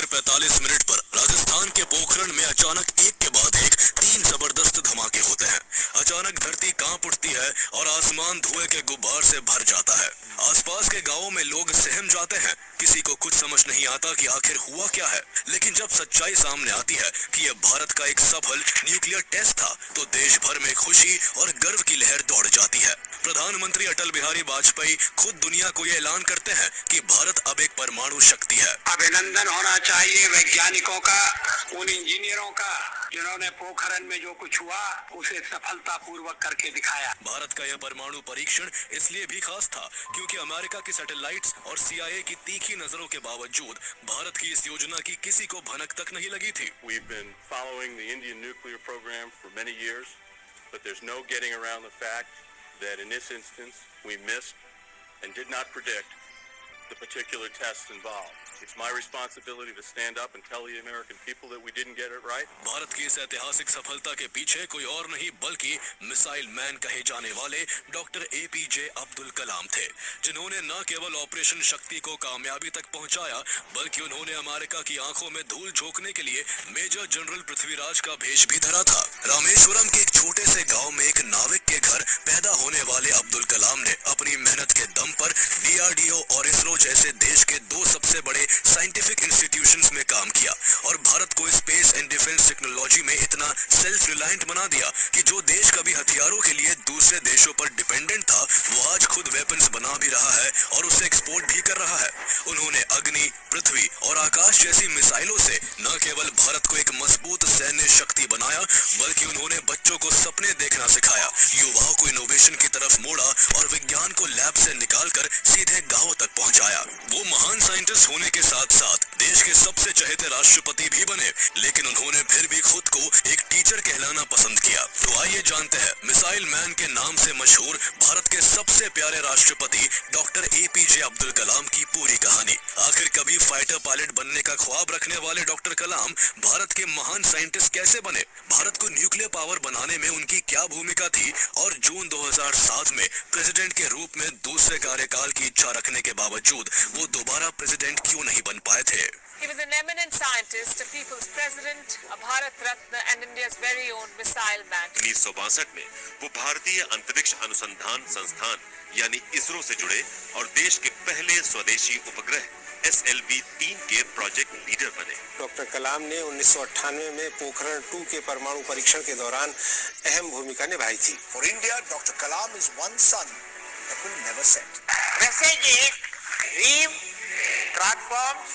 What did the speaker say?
45 minute पर राजस्थान के पोखरण में अचानक एक के बाद एक 3 जबरदस्त धमाके होते हैं। अचानक धरती कांप उठती है और आसमान धुएं के गुब्बार से भर जाता है। आसपास के गांवों में लोग सहम जाते हैं। किसी को कुछ समझ नहीं आता कि आखिर हुआ क्या है। लेकिन जब सच्चाई सामने आती है कि यह भारत का एक सफल न्यूक्लियर टेस्ट था, तो देश भर में खुशी और गर्व की लहर दौड़ जाती है। प्रधानमंत्री अटल बिहारी वाजपेयी खुद दुनिया को ये ऐलान करते हैं कि भारत अब एक परमाणु शक्ति है। अभिनंदन होना चाहिए वैज्ञानिकों का, उन इंजीनियरों का जिन्होंने पोखरण में जो कुछ हुआ उसे सफलतापूर्वक करके दिखाया। भारत का यह परमाणु परीक्षण इसलिए भी खास था क्योंकि अमेरिका की सैटेलाइट्स और CIA की तीखी नजरों के बावजूद भारत की इस योजना की किसी को भनक तक नहीं लगी थी। We've been following the Indian nuclear program for many years, but there's no getting around the fact that in this instance we missed and did not predict the particular tests involved. It's my responsibility to stand up and tell the American people that we didn't get it right. Bharat की इस ऐतिहासिक सफलता के पीछे कोई और नहीं बल्कि मिसाइल मैन कहे जाने वाले डॉक्टर APJ अब्दुल कलाम थे, जिन्होंने न केवल ऑपरेशन शक्ति को कामयाबी तक पहुंचाया, बल्कि उन्होंने अमेरिका की आंखों में धूल झोंकने के लिए मेजर जनरल पृथ्वीराज का भेष भी धरा था। रामेश्वरम के एक छोटे से गाँव में एक नाविक के घर पैदा होने वाले अब्दुल कलाम ने अपनी मेहनत के दम पर DRDO और इसरो जैसे देश के 2 सबसे बड़े साइंटिफिक इंस्टीट्यूशंस में काम किया और भारत को स्पेस एंड डिफेंस टेक्नोलॉजी में इतना सेल्फ रिलायंट बना दिया कि जो देश कभी हथियारों के लिए दूसरे देशों पर डिपेंडेंट था, वो आज खुद वेपन्स बना भी रहा है और उसे एक्सपोर्ट भी कर रहा है। उन्होंने अग्नि, पृथ्वी और आकाश जैसी मिसाइलों से न केवल भारत को एक मजबूत सैन्य शक्ति बनाया, बल्कि उन्होंने बच्चों को सपने देखना सिखाया, युवाओं को इनोवेशन की तरफ मोड़ा और विज्ञान को लैब से निकालकर सीधे गांवों तक पहुंचाया। वो महान साइंटिस्ट होने के साथ साथ देश के सबसे चहेते राष्ट्रपति भी बने, लेकिन उन्होंने फिर भी खुद को एक टीचर कहलाना पसंद किया। तो आइए जानते हैं मिसाइल मैन के नाम से मशहूर भारत के सबसे प्यारे राष्ट्रपति डॉक्टर APJ अब्दुल कलाम की पूरी कहानी। आखिर कभी फाइटर पायलट बनने का ख्वाब रखने वाले डॉक्टर कलाम भारत के महान साइंटिस्ट कैसे बने, भारत को न्यूक्लियर पावर बनाने में उनकी क्या भूमिका थी और जून 2007 में प्रेसिडेंट के रूप में दूसरे कार्यकाल की इच्छा रखने के बावजूद वो दोबारा प्रेसिडेंट क्यों नहीं बन पाए थे। He was an eminent scientist, a people's president, a Bharat Ratna and India's very own missile man. 1962 में वो भारतीय अंतरिक्ष अनुसंधान संस्थान यानी इसरो से जुड़े और देश के पहले स्वदेशी उपग्रह SLV-3 के प्रोजेक्ट लीडर बने। डॉक्टर कलाम ने 1998 में पोखरण 2 के परमाणु परीक्षण के दौरान अहम भूमिका निभाई थी। For India, Dr. Kalam is one sun that will never set. Message is dream transforms